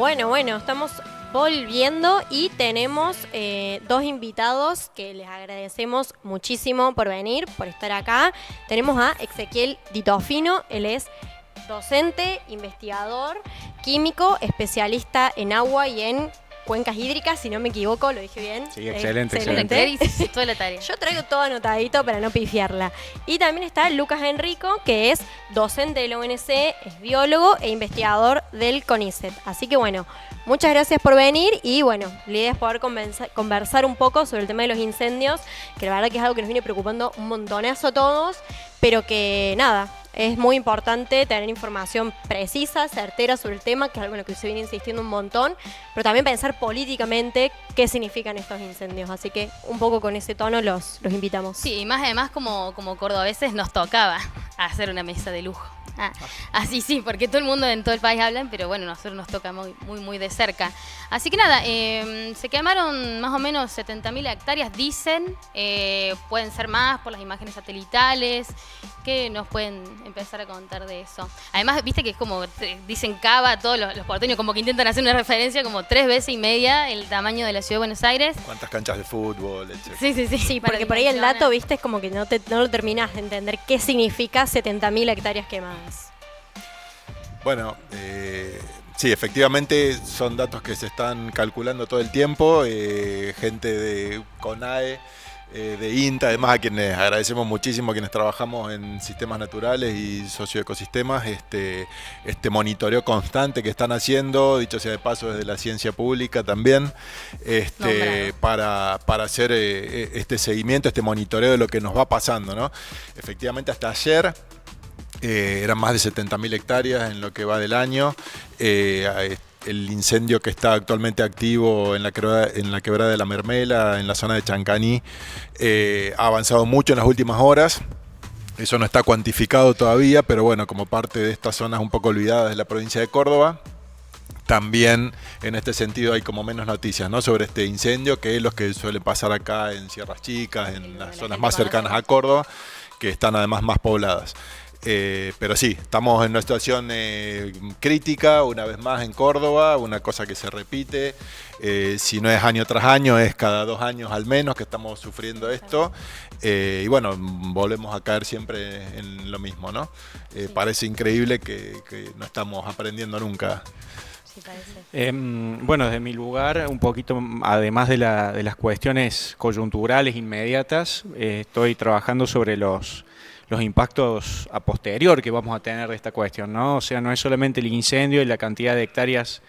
Bueno, estamos volviendo y tenemos dos invitados que les agradecemos muchísimo por venir, por estar acá. Tenemos a Ezequiel Ditofino, él es docente, investigador, químico, especialista en agua y en cuencas hídricas, si no me equivoco, lo dije bien. Sí, excelente. Toda la tarea. Yo traigo todo anotadito para no pifiarla. Y también está Lucas Enrico, que es docente de la UNC, es biólogo e investigador del CONICET. Así que bueno, muchas gracias por venir y bueno, la idea es poder conversar un poco sobre el tema de los incendios, que la verdad que es algo que nos viene preocupando un montonazo a todos, pero que nada, es muy importante tener información precisa, certera sobre el tema, que es algo en lo que se viene insistiendo un montón, pero también pensar políticamente qué significan estos incendios. Así que un poco con ese tono los invitamos. Sí, y más además como cordobeses nos tocaba hacer una mesa de lujo. Así sí, porque todo el mundo en todo el país hablan, pero bueno, nosotros nos toca muy de cerca. Así que nada, se quemaron más o menos 70.000 hectáreas, dicen, pueden ser más por las imágenes satelitales. ¿Qué nos pueden empezar a contar de eso? Además, viste que es como, dicen Cava, todos los porteños como que intentan hacer una referencia como 3 veces y media el tamaño de la ciudad de Buenos Aires. ¿Cuántas canchas de fútbol, etc.? Sí, porque por ahí el dato, viste, es como que no lo terminás de entender qué significa 70.000 hectáreas quemadas. Bueno, sí, efectivamente son datos que se están calculando todo el tiempo. Gente de CONAE, de INTA, además a quienes agradecemos muchísimo, a quienes trabajamos en sistemas naturales y socioecosistemas, este monitoreo constante que están haciendo, dicho sea de paso desde la ciencia pública también, para hacer este seguimiento, este monitoreo de lo que nos va pasando, ¿no? Efectivamente, hasta ayer eran más de 70.000 hectáreas en lo que va del año. El incendio que está actualmente activo en la quebrada de la Mermela, en la zona de Chancaní, ha avanzado mucho en las últimas horas. Eso no está cuantificado todavía, pero bueno, como parte de estas zonas un poco olvidadas de la provincia de Córdoba, también en este sentido hay como menos noticias, ¿no?, sobre este incendio, que es lo que suele pasar acá en Sierras Chicas, en las zonas más cercanas a Córdoba, que están además más pobladas. Pero sí, estamos en una situación crítica, una vez más en Córdoba, una cosa que se repite, si no es año tras año, es cada 2 años al menos que estamos sufriendo esto, y bueno, volvemos a caer siempre en lo mismo, ¿no? Parece increíble que no estamos aprendiendo nunca. Sí, parece. Bueno, desde mi lugar, un poquito, además de las cuestiones coyunturales inmediatas, estoy trabajando sobre los impactos a posterior que vamos a tener de esta cuestión, ¿no? O sea, no es solamente el incendio y la cantidad de hectáreas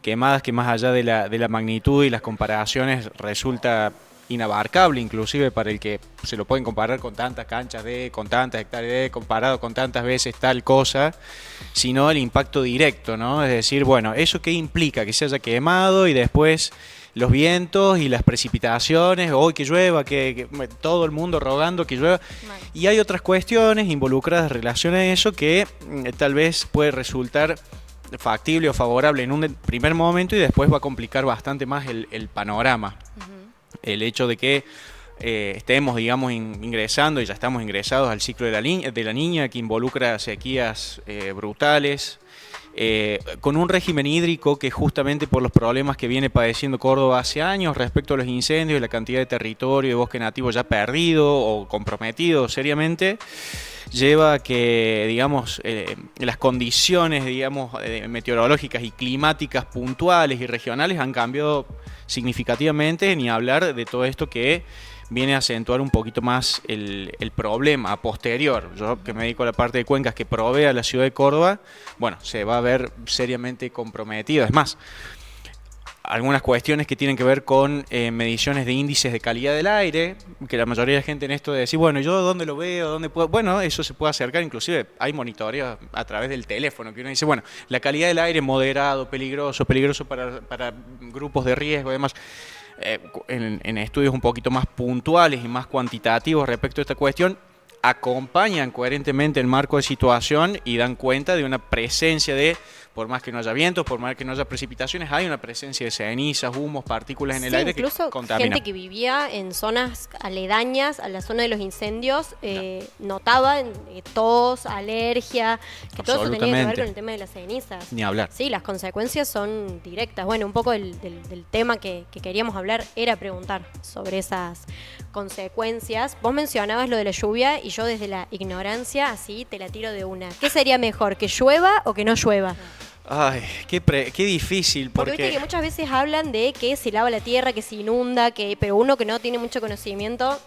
quemadas, que más allá de la magnitud y las comparaciones resulta inabarcable, inclusive para el que se lo pueden comparar con tantas canchas con tantas hectáreas comparado con tantas veces tal cosa, sino el impacto directo, ¿no? Es decir, bueno, ¿eso qué implica? Que se haya quemado y después los vientos y las precipitaciones, hoy que llueva, que todo el mundo rogando que llueva. Y hay otras cuestiones involucradas en relación a eso que tal vez puede resultar factible o favorable en un primer momento y después va a complicar bastante más el panorama. El hecho de que estemos, digamos, ingresando, y ya estamos ingresados al ciclo de la niña, que involucra sequías brutales, con un régimen hídrico que justamente por los problemas que viene padeciendo Córdoba hace años respecto a los incendios y la cantidad de territorio de bosque nativo ya perdido o comprometido seriamente, lleva a que, digamos, las condiciones, digamos, meteorológicas y climáticas puntuales y regionales han cambiado significativamente, ni hablar de todo esto que viene a acentuar un poquito más el problema a posterior. Yo, que me dedico a la parte de cuencas que provee a la ciudad de Córdoba, bueno, se va a ver seriamente comprometido. Es más, algunas cuestiones que tienen que ver con mediciones de índices de calidad del aire, que la mayoría de la gente en esto de decir, bueno, ¿yo dónde lo veo? ¿Dónde puedo? Bueno, eso se puede acercar, inclusive hay monitoreos a través del teléfono, que uno dice, bueno, la calidad del aire moderado, peligroso para grupos de riesgo y demás. En estudios un poquito más puntuales y más cuantitativos respecto a esta cuestión, acompañan coherentemente el marco de situación y dan cuenta de una presencia de por más que no haya vientos, por más que no haya precipitaciones, hay una presencia de cenizas, humos, partículas en el Sí, aire que incluso contaminan. gente que vivía en zonas aledañas a la zona de los incendios notaba tos, alergia, que todo eso tenía que ver Absolutamente. con el tema de las cenizas. Ni hablar. Sí, las consecuencias son directas. Bueno, un poco del tema que queríamos hablar era preguntar sobre esas consecuencias. Vos mencionabas lo de la lluvia y yo desde la ignorancia así te la tiro de una. ¿Qué sería mejor, que llueva o que no llueva? Ay, qué difícil, Porque viste que muchas veces hablan de que se lava la tierra, que se inunda, pero uno que no tiene mucho conocimiento.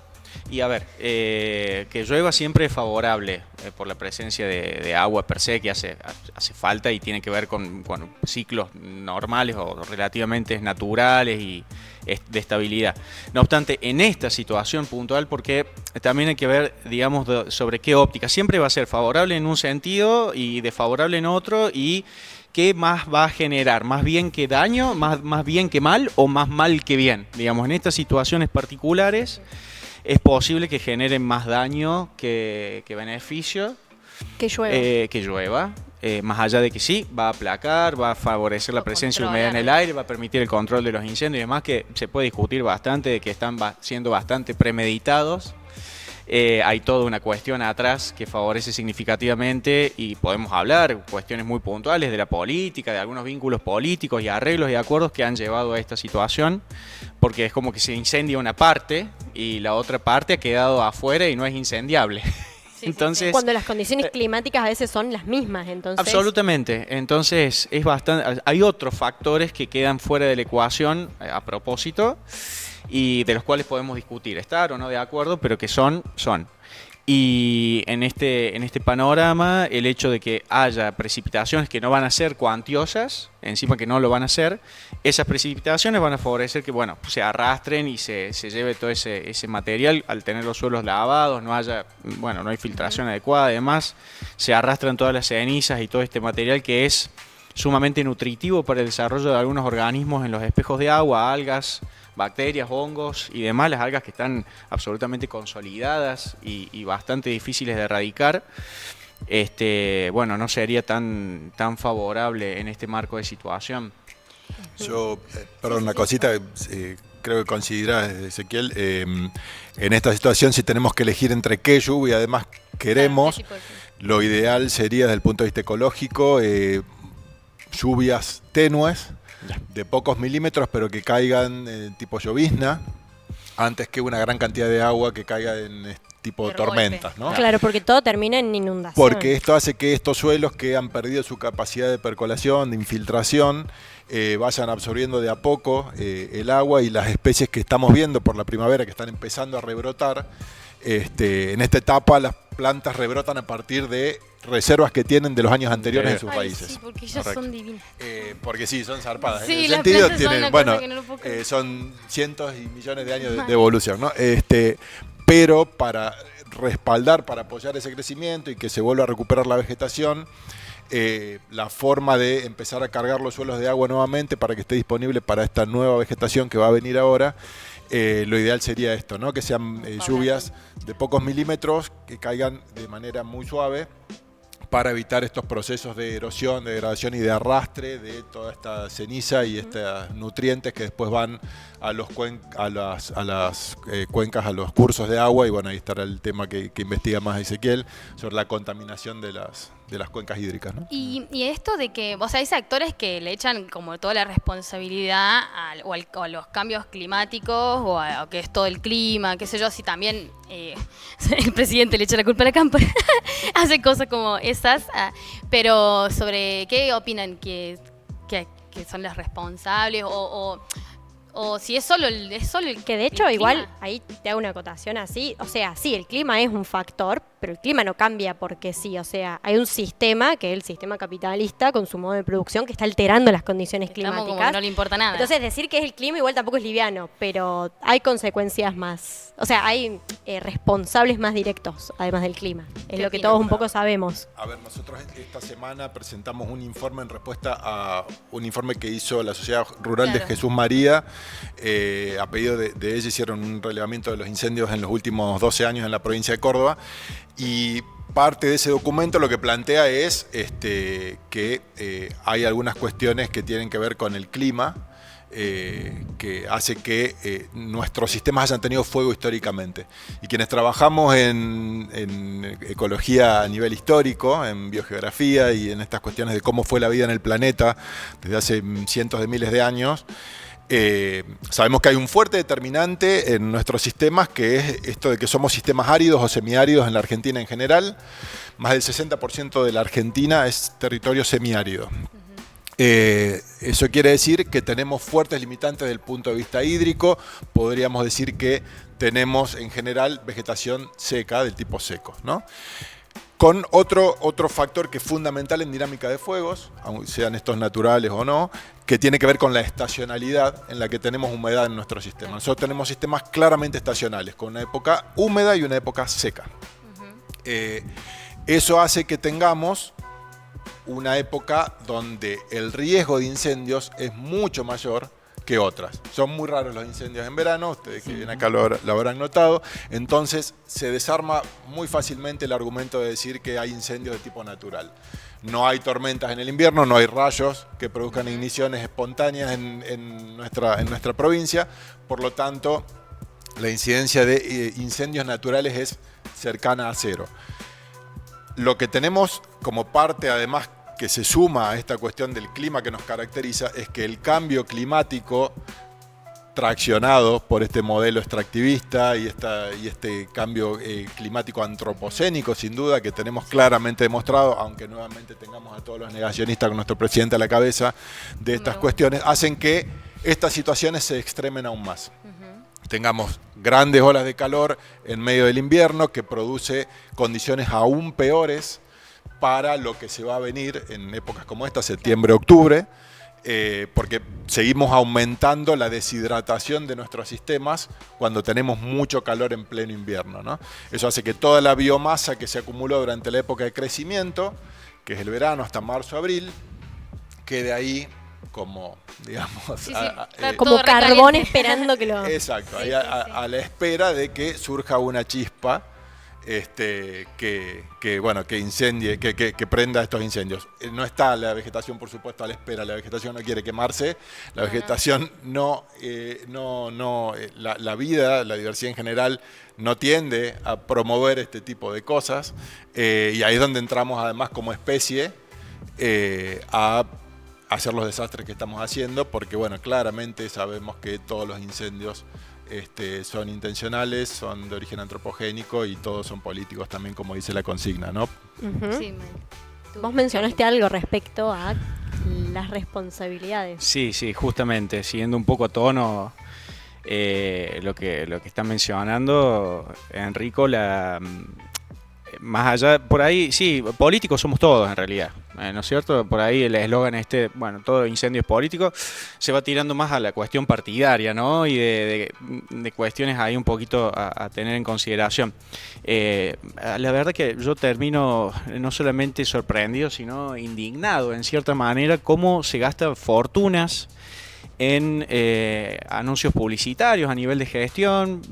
Y a ver, que llueva siempre es favorable por la presencia de agua per se que hace falta y tiene que ver con ciclos normales o relativamente naturales y de estabilidad. No obstante, en esta situación puntual, porque también hay que ver, digamos, sobre qué óptica. Siempre va a ser favorable en un sentido y desfavorable en otro, y qué más va a generar, más bien que daño, más bien que mal o más mal que bien. Digamos, en estas situaciones particulares es posible que generen más daño que beneficio. Que llueva. Que llueva. Más allá de que sí, va a aplacar, va a favorecer la presencia de humedad en el aire, va a permitir el control de los incendios y demás, que se puede discutir bastante, de que están siendo bastante premeditados. Hay toda una cuestión atrás que favorece significativamente, y podemos hablar cuestiones muy puntuales de la política, de algunos vínculos políticos y arreglos y acuerdos que han llevado a esta situación, porque es como que se incendia una parte y la otra parte ha quedado afuera y no es incendiable. Entonces, cuando las condiciones climáticas a veces son las mismas, entonces. Absolutamente. Entonces es bastante. Hay otros factores que quedan fuera de la ecuación a propósito y de los cuales podemos discutir, estar o no de acuerdo, pero que son. Y en este panorama, el hecho de que haya precipitaciones que no van a ser cuantiosas, encima que no lo van a ser, esas precipitaciones van a favorecer que, bueno, se arrastren y se lleve todo ese material al tener los suelos lavados, no hay filtración adecuada, además se arrastran todas las cenizas y todo este material que es sumamente nutritivo para el desarrollo de algunos organismos en los espejos de agua, algas, bacterias, hongos y demás, las algas que están absolutamente consolidadas y bastante difíciles de erradicar. No sería tan favorable en este marco de situación. Yo, perdón, una cosita, creo que coincidirá Ezequiel, en esta situación si tenemos que elegir entre qué lluvia además queremos, lo ideal sería desde el punto de vista ecológico, lluvias tenues, de pocos milímetros, pero que caigan tipo llovizna, antes que una gran cantidad de agua que caiga en tipo tormentas, ¿no? Claro, porque todo termina en inundación. Porque esto hace que estos suelos que han perdido su capacidad de percolación, de infiltración, vayan absorbiendo de a poco el agua, y las especies que estamos viendo por la primavera que están empezando a rebrotar, en esta etapa las plantas rebrotan a partir de reservas que tienen de los años anteriores en sus raíces. Sí, porque ellas son divinas. Porque sí, son zarpadas. Sí, en las ese sentido plantas son tienen, una cosa que no lo puedo creer. son cientos y millones de años de evolución, ¿no? Pero para respaldar, para apoyar ese crecimiento y que se vuelva a recuperar la vegetación, la forma de empezar a cargar los suelos de agua nuevamente para que esté disponible para esta nueva vegetación que va a venir ahora, lo ideal sería esto, ¿no? Que sean lluvias de pocos milímetros, que caigan de manera muy suave, para evitar estos procesos de erosión, de degradación y de arrastre de toda esta ceniza y estos nutrientes que después van a las cuencas, a los cursos de agua. Y bueno, ahí estará el tema que investiga más Ezequiel sobre la contaminación de las cuencas hídricas, ¿no? Y esto de que, hay sectores que le echan como toda la responsabilidad a los cambios climáticos o a que es todo el clima, qué sé yo, si también el presidente le echa la culpa a la Cámpora, hace cosas como esas, pero sobre qué opinan que son las responsables o si es solo el Que de hecho, el igual, clima. ahí te hago una acotación así. O sea, sí, el clima es un factor, pero el clima no cambia porque sí. O sea, hay un sistema, que es el sistema capitalista, con su modo de producción, que está alterando las condiciones Estamos como climáticas. que no le importa nada. Entonces, decir que es el clima igual tampoco es liviano, pero hay consecuencias más. O sea, hay responsables más directos, además del clima. Es ¿Qué lo que opinan? todos un poco sabemos. A ver, nosotros esta semana presentamos un informe en respuesta a un informe que hizo la Sociedad Rural de Claro. Jesús María. A pedido de ella hicieron un relevamiento de los incendios en los últimos 12 años en la provincia de Córdoba, y parte de ese documento lo que plantea es que hay algunas cuestiones que tienen que ver con el clima, que hace que nuestros sistemas hayan tenido fuego históricamente. Y quienes trabajamos en ecología a nivel histórico, en biogeografía y en estas cuestiones de cómo fue la vida en el planeta desde hace cientos de miles de años, sabemos que hay un fuerte determinante en nuestros sistemas, que es esto de que somos sistemas áridos o semiáridos en la Argentina en general. Más del 60% de la Argentina es territorio semiárido. Eso quiere decir que tenemos fuertes limitantes desde el punto de vista hídrico. Podríamos decir que tenemos en general vegetación seca, del tipo seco, ¿no? Con otro factor que es fundamental en dinámica de fuegos, sean estos naturales o no, que tiene que ver con la estacionalidad en la que tenemos humedad en nuestro sistema. Nosotros tenemos sistemas claramente estacionales, con una época húmeda y una época seca. Eso hace que tengamos una época donde el riesgo de incendios es mucho mayor que otras. Son muy raros los incendios en verano, ustedes que vienen acá lo habrán notado, entonces se desarma muy fácilmente el argumento de decir que hay incendios de tipo natural. No hay tormentas en el invierno, no hay rayos que produzcan igniciones espontáneas en nuestra provincia, por lo tanto la incidencia de incendios naturales es cercana a cero. Lo que tenemos como parte además que se suma a esta cuestión del clima que nos caracteriza es que el cambio climático traccionado por este modelo extractivista y este cambio climático antropocénico, sin duda, que tenemos claramente demostrado, aunque nuevamente tengamos a todos los negacionistas con nuestro presidente a la cabeza de estas cuestiones, hacen que estas situaciones se extremen aún más. Tengamos grandes olas de calor en medio del invierno que produce condiciones aún peores para lo que se va a venir en épocas como esta, septiembre, octubre, porque seguimos aumentando la deshidratación de nuestros sistemas cuando tenemos mucho calor en pleno invierno, ¿no? Eso hace que toda la biomasa que se acumuló durante la época de crecimiento, que es el verano hasta marzo, abril, quede ahí como, digamos, como carbón esperando que lo... Exacto, ahí a la espera de que surja una chispa que incendie, que prenda estos incendios. No está la vegetación, por supuesto, a la espera. La vegetación no quiere quemarse. La vegetación la vida, la diversidad en general, no tiende a promover este tipo de cosas. Y ahí es donde entramos, además, como especie, a hacer los desastres que estamos haciendo, porque, bueno, claramente sabemos que todos los incendios son intencionales, son de origen antropogénico y todos son políticos también, como dice la consigna, ¿no? Sí, Vos mencionaste algo respecto a las responsabilidades. Sí, justamente, siguiendo un poco a tono lo que está mencionando Enrico, más allá, por ahí, sí, políticos somos todos en realidad, ¿no es cierto? Por ahí el eslogan bueno, todo incendio es político, se va tirando más a la cuestión partidaria, ¿no? Y de cuestiones ahí un poquito a tener en consideración. La verdad que yo termino no solamente sorprendido, sino indignado en cierta manera cómo se gastan fortunas en anuncios publicitarios a nivel de gestión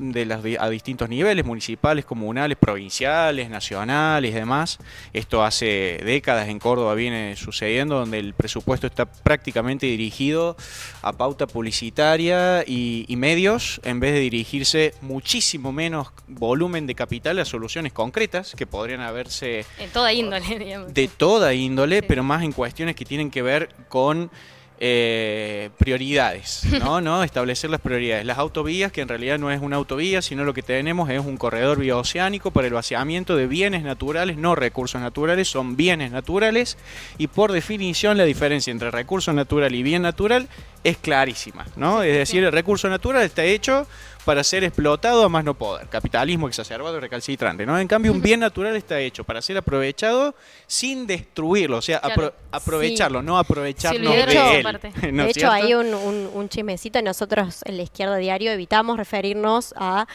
a distintos niveles, municipales, comunales, provinciales, nacionales y demás. Esto hace décadas en Córdoba viene sucediendo, donde el presupuesto está prácticamente dirigido a pauta publicitaria y medios, en vez de dirigirse muchísimo menos volumen de capital a soluciones concretas que podrían haberse... En toda índole, digamos. De toda índole, Sí. pero más en cuestiones que tienen que ver con prioridades, ¿no? Establecer las prioridades. Las autovías, que en realidad no es una autovía, sino lo que tenemos es un corredor bioceánico para el vaciamiento de bienes naturales, no recursos naturales, son bienes naturales, y por definición la diferencia entre recurso natural y bien natural es clarísima, ¿no? Es decir, el recurso natural está hecho para ser explotado a más no poder. Capitalismo exacerbado y recalcitrante, ¿no? En cambio, un bien natural está hecho para ser aprovechado sin destruirlo, o sea, Claro. aprovecharlo, Sí. no aprovecharnos Se olvidaron de esa él. parte. ¿no De es hecho, cierto? hay un chismecito. Nosotros en la Izquierda Diario evitamos referirnos a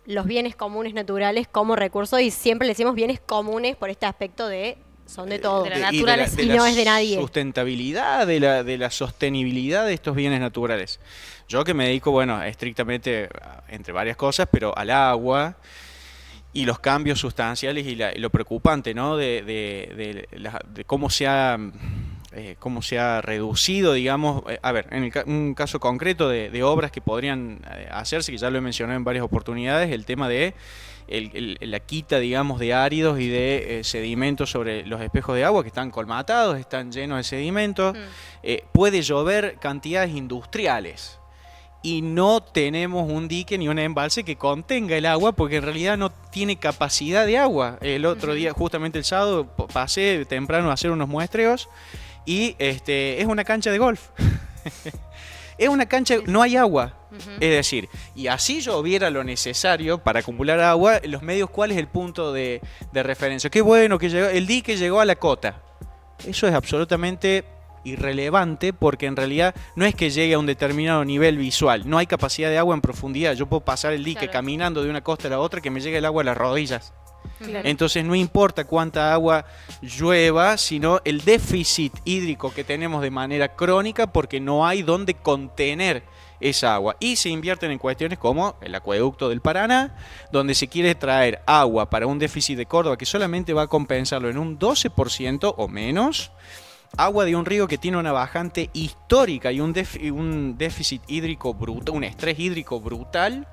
los bienes comunes naturales como recursos y siempre le decimos bienes comunes por este aspecto de son de todos. de la Y naturaleza. Y no es de nadie. Sustentabilidad, de la sostenibilidad de estos bienes naturales. Yo que me dedico, bueno, estrictamente, entre varias cosas, pero al agua y los cambios sustanciales y lo preocupante, ¿no? De cómo se ha reducido, digamos, a ver, en un caso concreto de obras que podrían hacerse, que ya lo he mencionado en varias oportunidades, el tema de la quita, digamos, de áridos y de sedimentos sobre los espejos de agua que están colmatados, están llenos de sedimentos. Puede llover cantidades industriales y no tenemos un dique ni un embalse que contenga el agua porque en realidad no tiene capacidad de agua. El otro día, justamente el sábado, pasé temprano a hacer unos muestreos y es una cancha de golf. Es una cancha, no hay agua. Es decir, y así lloviera lo necesario para acumular agua, los medios, ¿cuál es el punto de referencia? Qué bueno que llegó, el dique llegó a la cota. Eso es absolutamente irrelevante porque en realidad no es que llegue a un determinado nivel visual, no hay capacidad de agua en profundidad. Yo puedo pasar el dique caminando de una costa a la otra que me llegue el agua a las rodillas. Claro. Entonces no importa cuánta agua llueva, sino el déficit hídrico que tenemos de manera crónica porque no hay donde contener esa agua. Y se invierten en cuestiones como el acueducto del Paraná, donde se quiere traer agua para un déficit de Córdoba que solamente va a compensarlo en un 12% o menos. Agua de un río que tiene una bajante histórica y un déficit hídrico brutal, un estrés hídrico brutal.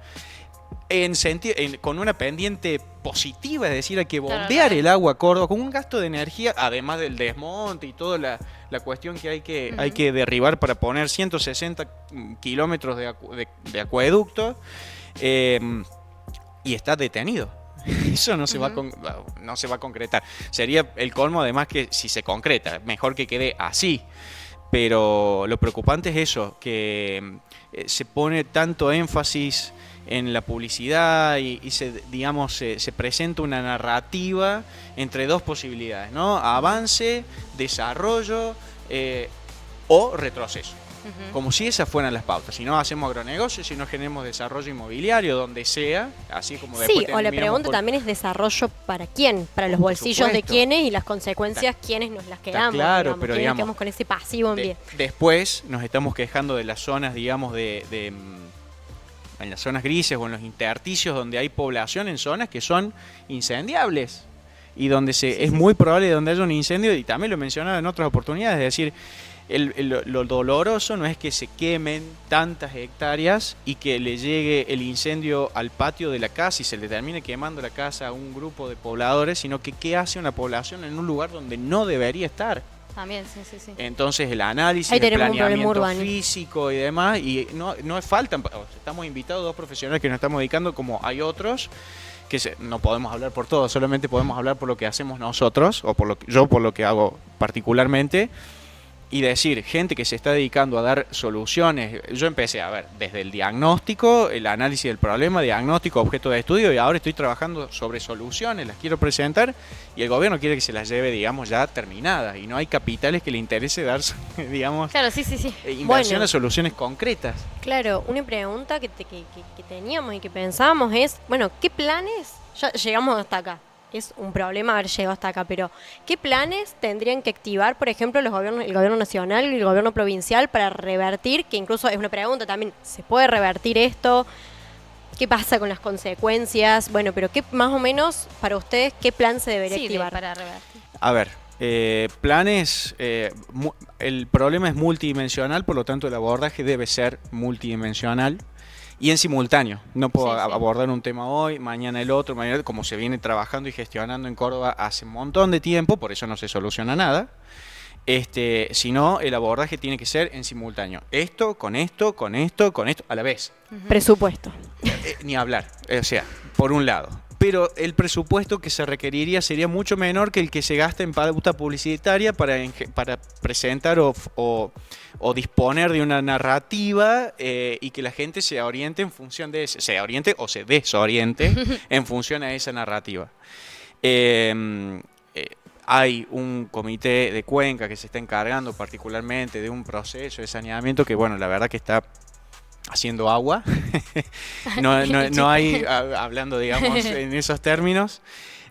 Con una pendiente positiva, es decir, hay que bombear el agua a Córdoba con un gasto de energía, además del desmonte y toda la cuestión que hay que derribar para poner 160 kilómetros de acueducto, y está detenido. Eso no se va a concretar. Sería el colmo, además, que si se concreta, mejor que quede así. Pero lo preocupante es eso, que se pone tanto énfasis en la publicidad y se presenta una narrativa entre dos posibilidades, ¿no? Avance, desarrollo o retroceso. Como si esas fueran las pautas. Si no hacemos agronegocios, si no generemos desarrollo inmobiliario, donde sea, así como después. Sí, o la pregunta también es desarrollo para quién, para los bolsillos de quiénes y las consecuencias quiénes nos las quedamos. Claro, digamos, pero quiénes digamos, quedamos con ese pasivo en bien. Después nos estamos quejando de las zonas, digamos, en las zonas grises o en los intersticios donde hay población en zonas que son incendiables y donde es muy probable donde haya un incendio, y también lo he mencionado en otras oportunidades, es decir, lo doloroso no es que se quemen tantas hectáreas y que le llegue el incendio al patio de la casa y se le termine quemando la casa a un grupo de pobladores, sino que qué hace una población en un lugar donde no debería estar. También, sí. Entonces el análisis, el planeamiento físico y demás, y no faltan, estamos invitados dos profesionales que nos estamos dedicando, como hay otros, que no podemos hablar por todos, solamente podemos hablar por lo que hacemos nosotros, o por lo que hago particularmente, y decir, gente que se está dedicando a dar soluciones. Yo empecé a ver desde el diagnóstico, el análisis del problema, diagnóstico, objeto de estudio, y ahora estoy trabajando sobre soluciones, las quiero presentar, y el gobierno quiere que se las lleve, digamos, ya terminadas, y no hay capitales que le interese dar, digamos, claro, sí. inversión a soluciones concretas. Claro, una pregunta que teníamos y que pensábamos es, bueno, ¿qué planes? Ya llegamos hasta acá. Es un problema haber llegado hasta acá, pero ¿qué planes tendrían que activar, por ejemplo, el gobierno nacional y el gobierno provincial para revertir, que incluso es una pregunta también, ¿se puede revertir esto? ¿Qué pasa con las consecuencias? Bueno, pero ¿qué más o menos para ustedes qué plan se debería activar? Para revertir. A ver, planes, el problema es multidimensional, por lo tanto el abordaje debe ser multidimensional. Y en simultáneo, no puedo abordar un tema hoy, mañana el otro, mañana, como se viene trabajando y gestionando en Córdoba hace un montón de tiempo, por eso no se soluciona nada, sino el abordaje tiene que ser en simultáneo. Esto, con esto, a la vez. Presupuesto. Ni hablar, o sea, por un lado. Pero el presupuesto que se requeriría sería mucho menor que el que se gasta en pauta publicitaria para presentar o disponer de una narrativa y que la gente se oriente en función de eso, se oriente o se desoriente en función a esa narrativa. Hay un comité de Cuenca que se está encargando particularmente de un proceso de saneamiento que, bueno, la verdad que está haciendo agua. no hay, hablando, digamos, en esos términos.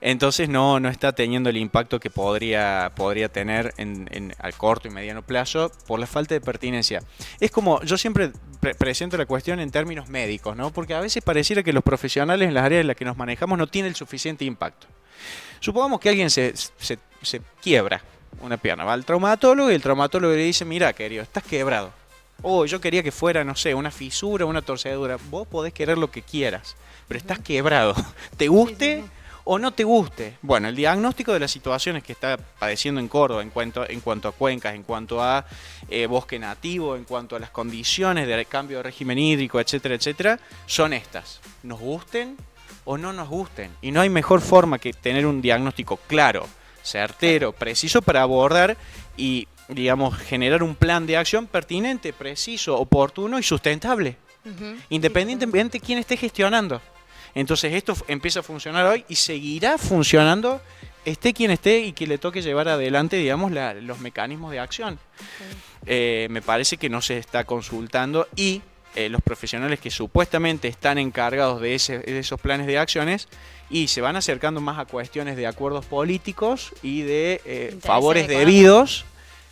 Entonces no está teniendo el impacto que podría tener al corto y mediano plazo por la falta de pertinencia. Es como, yo siempre presento la cuestión en términos médicos, ¿no? Porque a veces pareciera que los profesionales en las áreas en las que nos manejamos no tienen el suficiente impacto. Supongamos que alguien se quiebra una pierna, va al traumatólogo y el traumatólogo le dice, mira, querido, estás quebrado. Yo quería que fuera, no sé, una fisura, una torcedura. Vos podés querer lo que quieras, pero estás quebrado. ¿Te guste o no te guste? Bueno, el diagnóstico de las situaciones que está padeciendo en Córdoba en cuanto a cuencas, en cuanto a bosque nativo, en cuanto a las condiciones de cambio de régimen hídrico, etcétera, etcétera, son estas. Nos gusten o no nos gusten. Y no hay mejor forma que tener un diagnóstico claro, certero, preciso para abordar y, digamos, generar un plan de acción pertinente, preciso, oportuno y sustentable, independientemente de quién esté gestionando. Entonces esto empieza a funcionar hoy y seguirá funcionando, esté quien esté y que le toque llevar adelante, digamos, los mecanismos de acción. Me parece que no se está consultando y los profesionales que supuestamente están encargados de esos planes de acciones y se van acercando más a cuestiones de acuerdos políticos y de favores debidos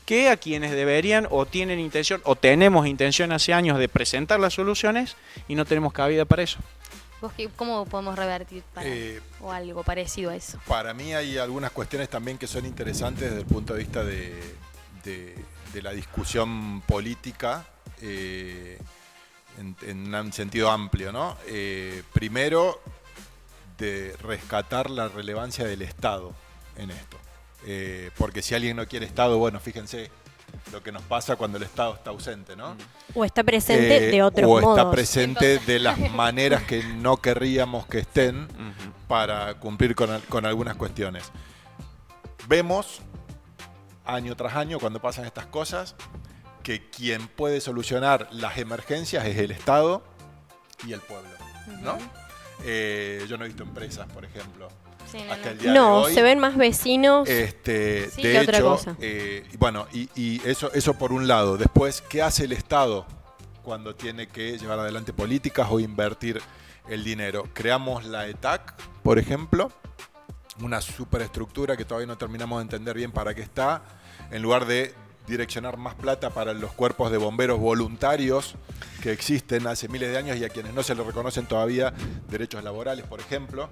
que a quienes deberían o tienen intención o tenemos intención hace años de presentar las soluciones y no tenemos cabida para eso. ¿Cómo podemos revertir o algo parecido a eso? Para mí hay algunas cuestiones también que son interesantes desde el punto de vista de la discusión política en un sentido amplio, ¿no? Primero, de rescatar la relevancia del Estado en esto. Porque si alguien no quiere Estado, bueno, fíjense lo que nos pasa cuando el Estado está ausente, ¿no? O está presente de otros modos. O está presente de las maneras que no querríamos que estén para cumplir con algunas cuestiones. Vemos, año tras año, cuando pasan estas cosas, que quien puede solucionar las emergencias es el Estado y el pueblo, ¿no? Yo no he visto empresas, por ejemplo, hasta el día de hoy. Se ven más vecinos de que otra hecho, cosa. Bueno, y eso por un lado. Después, ¿qué hace el Estado cuando tiene que llevar adelante políticas o invertir el dinero? Creamos la ETAC, por ejemplo, una superestructura que todavía no terminamos de entender bien para qué está, en lugar de direccionar más plata para los cuerpos de bomberos voluntarios que existen hace miles de años y a quienes no se les reconocen todavía derechos laborales, por ejemplo,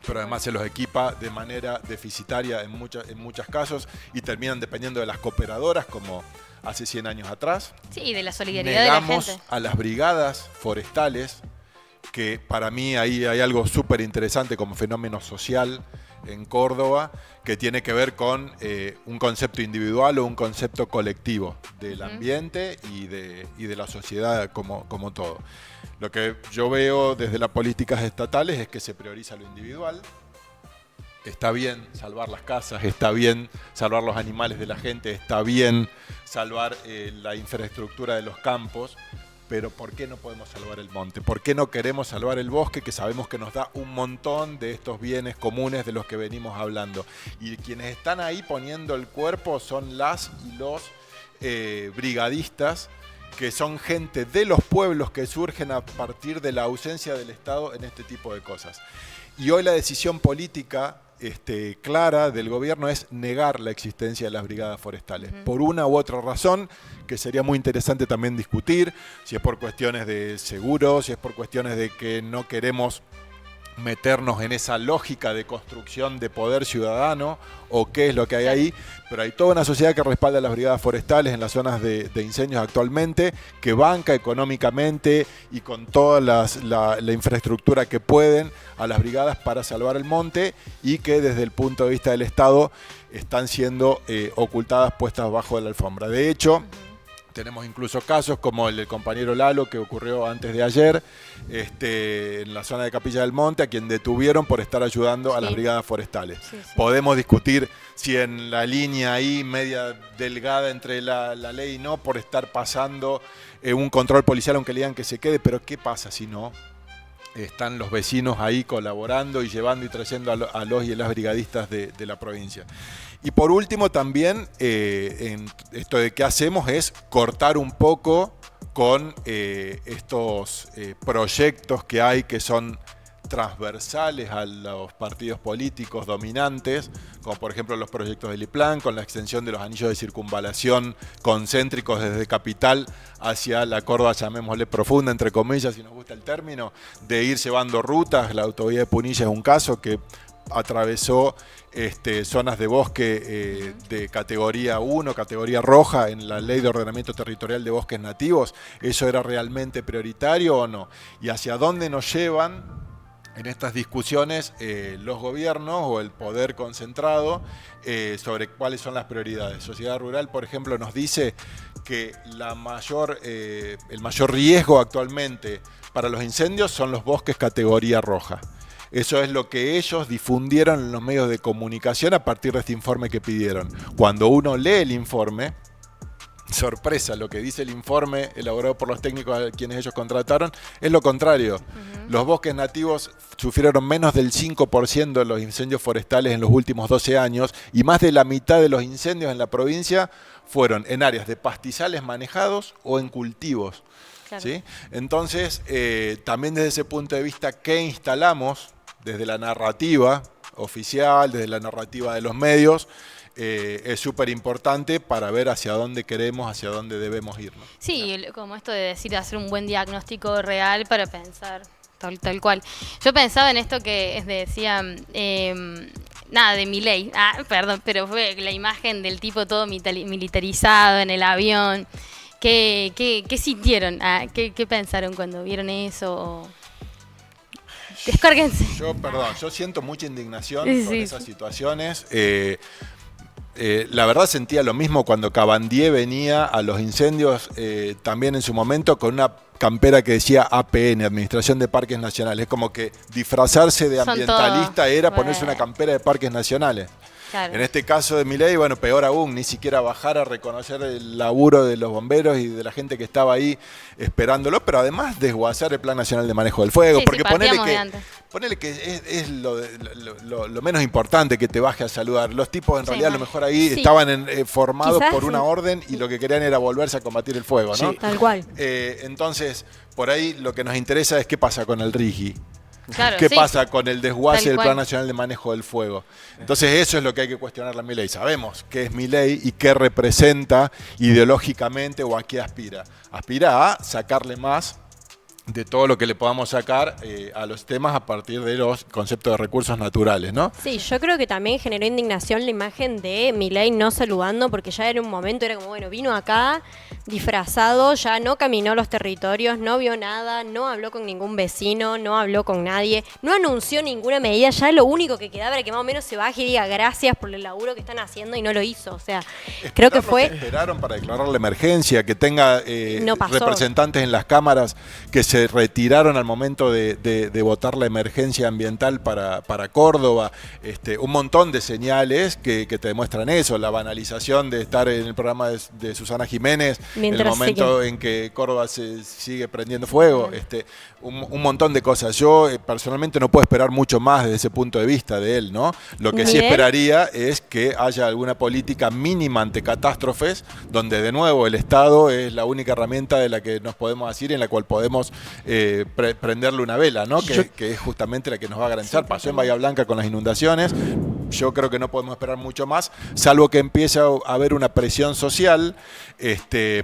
pero además se los equipa de manera deficitaria en muchos casos y terminan dependiendo de las cooperadoras como hace 100 años atrás. Sí, y de la solidaridad de la gente. Negamos a las brigadas forestales, que para mí ahí hay algo súper interesante como fenómeno social en Córdoba, que tiene que ver con un concepto individual o un concepto colectivo del ambiente y de la sociedad como todo. Lo que yo veo desde las políticas estatales es que se prioriza lo individual. Está bien salvar las casas, está bien salvar los animales de la gente, está bien salvar la infraestructura de los campos, pero ¿por qué no podemos salvar el monte? ¿Por qué no queremos salvar el bosque, que sabemos que nos da un montón de estos bienes comunes de los que venimos hablando? Y quienes están ahí poniendo el cuerpo son las y los brigadistas, que son gente de los pueblos que surgen a partir de la ausencia del Estado en este tipo de cosas. Y hoy la decisión política clara del gobierno es negar la existencia de las brigadas forestales, por una u otra razón, que sería muy interesante también discutir, si es por cuestiones de seguro, si es por cuestiones de que no queremos meternos en esa lógica de construcción de poder ciudadano o qué es lo que hay ahí, pero hay toda una sociedad que respalda las brigadas forestales en las zonas de incendios actualmente, que banca económicamente y con toda la infraestructura que pueden a las brigadas para salvar el monte, y que desde el punto de vista del Estado están siendo ocultadas, puestas bajo de la alfombra. De hecho, tenemos incluso casos como el del compañero Lalo, que ocurrió antes de ayer, en la zona de Capilla del Monte, a quien detuvieron por estar ayudando a las brigadas forestales. Sí. Podemos discutir si en la línea ahí media delgada entre la ley y no, por estar pasando un control policial, aunque le digan que se quede, pero ¿qué pasa si no? Están los vecinos ahí colaborando y llevando y trayendo a los y las brigadistas de la provincia. Y por último también, en esto de qué hacemos es cortar un poco con estos proyectos que hay que son transversales a los partidos políticos dominantes, como por ejemplo los proyectos del IPLAN, con la extensión de los anillos de circunvalación concéntricos desde Capital hacia la Córdoba, llamémosle profunda, entre comillas, si nos gusta el término, de ir llevando rutas. La autovía de Punilla es un caso que atravesó zonas de bosque de categoría 1, categoría roja en la Ley de Ordenamiento Territorial de Bosques Nativos. ¿Eso era realmente prioritario o no? ¿Y hacia dónde nos llevan en estas discusiones los gobiernos o el poder concentrado sobre cuáles son las prioridades? Sociedad Rural, por ejemplo, nos dice que el mayor riesgo actualmente para los incendios son los bosques categoría roja. Eso es lo que ellos difundieron en los medios de comunicación a partir de este informe que pidieron. Cuando uno lee el informe, sorpresa, lo que dice el informe elaborado por los técnicos a quienes ellos contrataron es lo contrario. Los bosques nativos sufrieron menos del 5% de los incendios forestales en los últimos 12 años y más de la mitad de los incendios en la provincia fueron en áreas de pastizales manejados o en cultivos. Claro. ¿Sí? Entonces, también desde ese punto de vista, ¿qué instalamos desde la narrativa oficial, desde la narrativa de los medios? Es súper importante para ver hacia dónde queremos, hacia dónde debemos ir, ¿no? Sí, como esto de decir, hacer un buen diagnóstico real para pensar tal cual. Yo pensaba en esto que decía, nada, de Milei, perdón, pero fue la imagen del tipo todo militarizado en el avión. ¿Qué sintieron? ¿Qué pensaron cuando vieron eso? Descárguense. Yo siento mucha indignación con esas situaciones. La verdad sentía lo mismo cuando Cabandier venía a los incendios, también en su momento, con una campera que decía APN, Administración de Parques Nacionales. Es como que disfrazarse de ambientalista era ponerse una campera de parques nacionales. Claro. En este caso de Milei, bueno, peor aún, ni siquiera bajar a reconocer el laburo de los bomberos y de la gente que estaba ahí esperándolo, pero además desguazar el Plan Nacional de Manejo del Fuego, porque ponele que es lo menos importante que te baje a saludar. Los tipos en realidad a lo mejor ahí estaban formados quizás por una orden y lo que querían era volverse a combatir el fuego, ¿no? Sí, tal cual. Entonces, por ahí lo que nos interesa es qué pasa con el RIGI. Claro, ¿Qué pasa con el desguace del Plan Nacional de Manejo del Fuego? Entonces eso es lo que hay que cuestionarle a Milei. Sabemos qué es Milei y qué representa ideológicamente o a qué aspira. Aspira a sacarle más de todo lo que le podamos sacar a los temas a partir de los conceptos de recursos naturales, ¿no? Sí, yo creo que también generó indignación la imagen de Milei no saludando, porque ya era un momento, era como, bueno, vino acá disfrazado, ya no caminó los territorios, no vio nada, no habló con ningún vecino, no habló con nadie, no anunció ninguna medida, ya lo único que quedaba era que más o menos se baje y diga gracias por el laburo que están haciendo y no lo hizo, o sea, creo que fue... Esperaron para declarar la emergencia, que tenga representantes en las cámaras que se retiraron al momento de votar la emergencia ambiental para Córdoba, un montón de señales que te demuestran eso, la banalización de estar en el programa de Susana Jiménez en el momento en que Córdoba se sigue prendiendo fuego, un montón de cosas. Yo personalmente no puedo esperar mucho más desde ese punto de vista de él, ¿no? Lo que sí esperaría es que haya alguna política mínima ante catástrofes, donde de nuevo el Estado es la única herramienta de la que nos podemos asir, en la cual podemos prenderle una vela, ¿no? Que es justamente la que nos va a garantizar. Pasó en Bahía Blanca con las inundaciones. Yo creo que no podemos esperar mucho más, salvo que empiece a haber una presión social,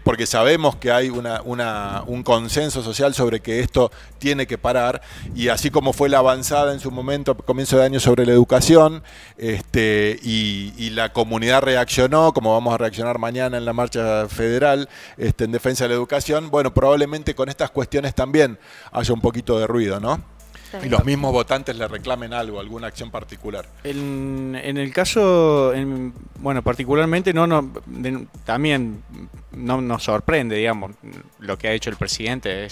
porque sabemos que hay un consenso social sobre que esto tiene que parar, y así como fue la avanzada en su momento a comienzo de año sobre la educación, y la comunidad reaccionó, como vamos a reaccionar mañana en la marcha federal en defensa de la educación, bueno, probablemente con estas cuestiones también haya un poquito de ruido, ¿no? Y los mismos votantes le reclamen algo, alguna acción particular. En el caso, bueno, particularmente también no nos sorprende, digamos, lo que ha hecho el presidente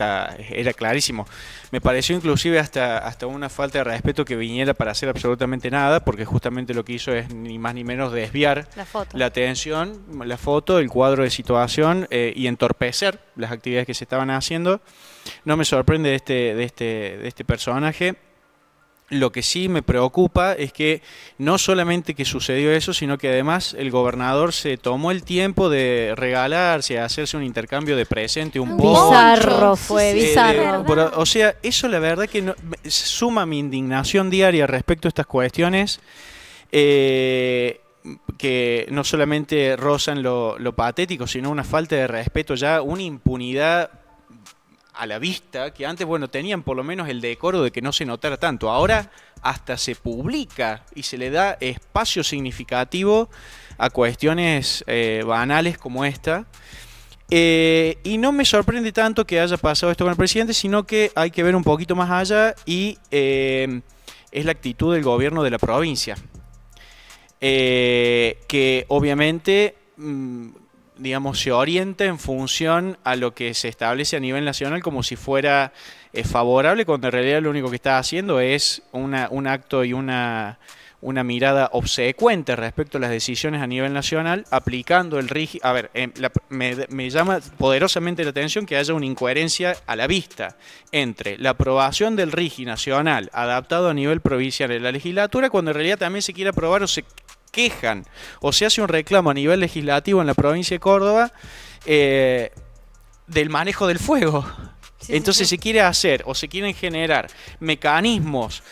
era clarísimo. Me pareció inclusive hasta una falta de respeto que viniera para hacer absolutamente nada, porque justamente lo que hizo es ni más ni menos desviar la atención, la foto, el cuadro de situación y entorpecer las actividades que se estaban haciendo. No me sorprende de este personaje. Lo que sí me preocupa es que no solamente que sucedió eso, sino que además el gobernador se tomó el tiempo de regalarse, hacerse un intercambio de presente un poco. Bizarro fue, bizarro. O sea, eso la verdad que suma mi indignación diaria respecto a estas cuestiones que no solamente rozan lo patético, sino una falta de respeto ya, una impunidad a la vista, que antes, bueno, tenían por lo menos el decoro de que no se notara tanto. Ahora hasta se publica y se le da espacio significativo a cuestiones banales como esta. Y no me sorprende tanto que haya pasado esto con el presidente, sino que hay que ver un poquito más allá y es la actitud del gobierno de la provincia. Que obviamente digamos, se orienta en función a lo que se establece a nivel nacional como si fuera favorable, cuando en realidad lo único que está haciendo es un acto y una mirada obsecuente respecto a las decisiones a nivel nacional, aplicando el RIGI. A ver, me llama poderosamente la atención que haya una incoherencia a la vista entre la aprobación del RIGI nacional adaptado a nivel provincial en la legislatura, cuando en realidad también se quiere aprobar o se quejan o se hace un reclamo a nivel legislativo en la provincia de Córdoba del manejo del fuego. Sí, entonces se quiere hacer o se quieren generar mecanismos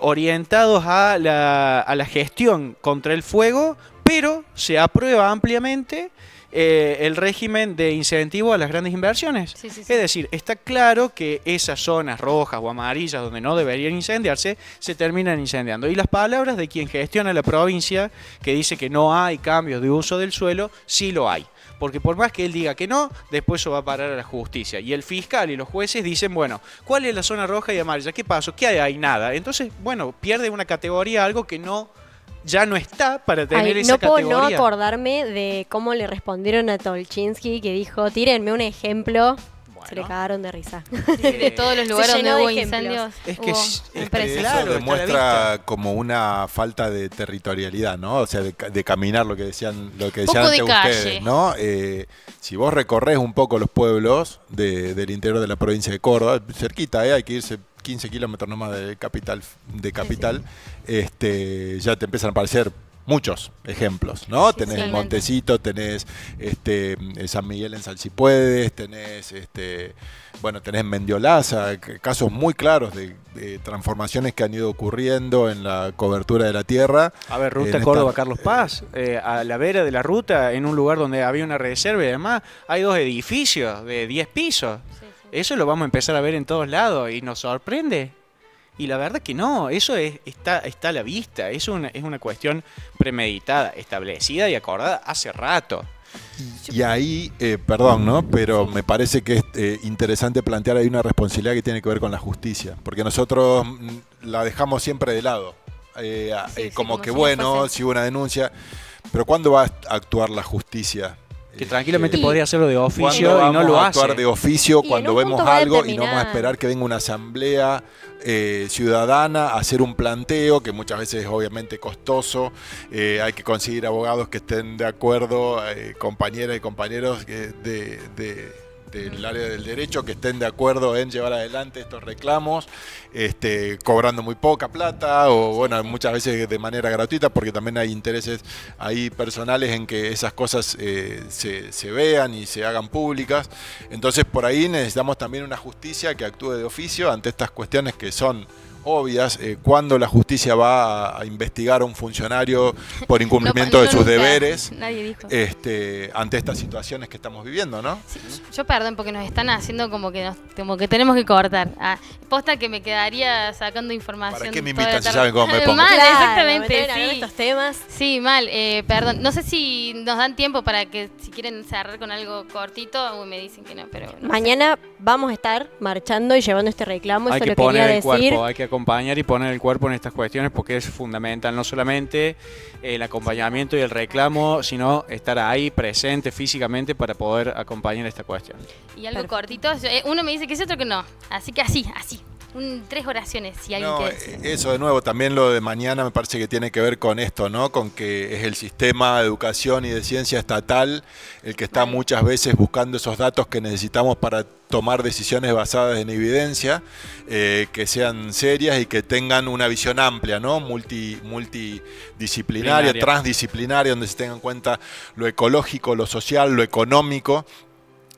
orientados a la gestión contra el fuego, pero se aprueba ampliamente el régimen de incentivo a las grandes inversiones. Sí. Es decir, está claro que esas zonas rojas o amarillas donde no deberían incendiarse, se terminan incendiando. Y las palabras de quien gestiona la provincia, que dice que no hay cambios de uso del suelo, sí lo hay. Porque por más que él diga que no, después eso va a parar a la justicia. Y el fiscal y los jueces dicen, bueno, ¿cuál es la zona roja y amarilla? ¿Qué pasó? ¿Qué hay ahí? Nada. Entonces, bueno, pierde una categoría, algo que ya no está para tener esa categoría. No puedo no acordarme de cómo le respondieron a Tolchinsky, que dijo, tírenme un ejemplo. Bueno. Se le cagaron de risa. De todos los lugares donde hubo incendios. Es que eso demuestra como una falta de territorialidad, ¿no? O sea, de caminar lo que decían antes ustedes, ¿no? Si vos recorres un poco los pueblos del interior de la provincia de Córdoba, cerquita, hay que irse 15 kilómetros nomás de capital, sí. Ya te empiezan a aparecer muchos ejemplos, ¿no? Sí, tenés Montecito, tenés San Miguel en Salsipuedes, tenés tenés Mendiolaza, casos muy claros de transformaciones que han ido ocurriendo en la cobertura de la tierra. A ver, ruta Córdoba-Carlos Paz, a la vera de la ruta, en un lugar donde había una reserva y además hay 2 edificios de 10 pisos. Sí. Eso lo vamos a empezar a ver en todos lados y nos sorprende. Y la verdad que no, eso está a la vista, es una cuestión premeditada, establecida y acordada hace rato. Y ahí, perdón, ¿no? Pero me parece que es interesante plantear ahí una responsabilidad que tiene que ver con la justicia, porque nosotros la dejamos siempre de lado, como que bueno, si hubo una denuncia, pero ¿cuándo va a actuar la justicia? Que tranquilamente podría hacerlo de oficio y no lo hace. Actuar de oficio cuando vemos algo y no vamos a esperar que venga una asamblea ciudadana a hacer un planteo que muchas veces es obviamente costoso. Hay que conseguir abogados que estén de acuerdo, compañeras y compañeros del área del derecho que estén de acuerdo en llevar adelante estos reclamos, cobrando muy poca plata o bueno, muchas veces de manera gratuita, porque también hay intereses ahí personales en que esas cosas se vean y se hagan públicas. Entonces por ahí necesitamos también una justicia que actúe de oficio ante estas cuestiones que son obvias, cuando la justicia va a investigar a un funcionario por incumplimiento de sus deberes. Nadie dijo. Ante estas situaciones que estamos viviendo, ¿no? Sí, yo perdón, porque nos están haciendo como que tenemos que cortar. Posta que me quedaría sacando información. ¿Para qué me invitan si saben cómo me pongo? Mal, exactamente, sí. Estos temas. Sí, mal, perdón. No sé si nos dan tiempo para que si quieren cerrar con algo cortito, me dicen que no, pero no mañana vamos a estar marchando y llevando este reclamo, hay eso que lo quería decir. Cuerpo, hay que acompañar y poner el cuerpo en estas cuestiones porque es fundamental, no solamente el acompañamiento y el reclamo, sino estar ahí presente físicamente para poder acompañar esta cuestión. Y algo cortito, uno me dice que sí, otro que no, así que así. 3 oraciones, si alguien No, quiere decir. eso de nuevo, también lo de mañana me parece que tiene que ver con esto, ¿no? Con que es el sistema de educación y de ciencia estatal el que está muchas veces buscando esos datos que necesitamos para tomar decisiones basadas en evidencia, que sean serias y que tengan una visión amplia, ¿no? Multidisciplinaria, transdisciplinaria, donde se tenga en cuenta lo ecológico, lo social, lo económico,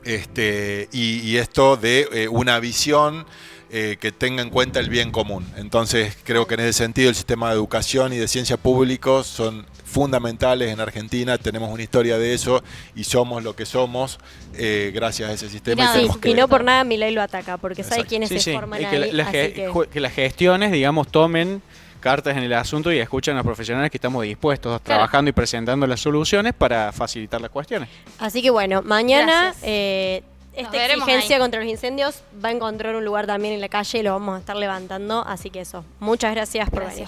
y esto de una visión que tenga en cuenta el bien común. Entonces creo que en ese sentido el sistema de educación y de ciencia públicos son fundamentales en Argentina, tenemos una historia de eso y somos lo que somos gracias a ese sistema. Nada, Y tenemos Y no por nada Milei lo ataca, porque sabe Exacto. quiénes Sí, se sí. forman Y ahí. que las gestiones, digamos, tomen cartas en el asunto y escuchen a los profesionales que estamos dispuestos, trabajando y presentando las soluciones para facilitar las cuestiones. Así que bueno, mañana Gracias. Nos esta veremos exigencia ahí. contra los incendios va a encontrar un lugar también en la calle y lo vamos a estar levantando. Así que eso, muchas gracias por venir.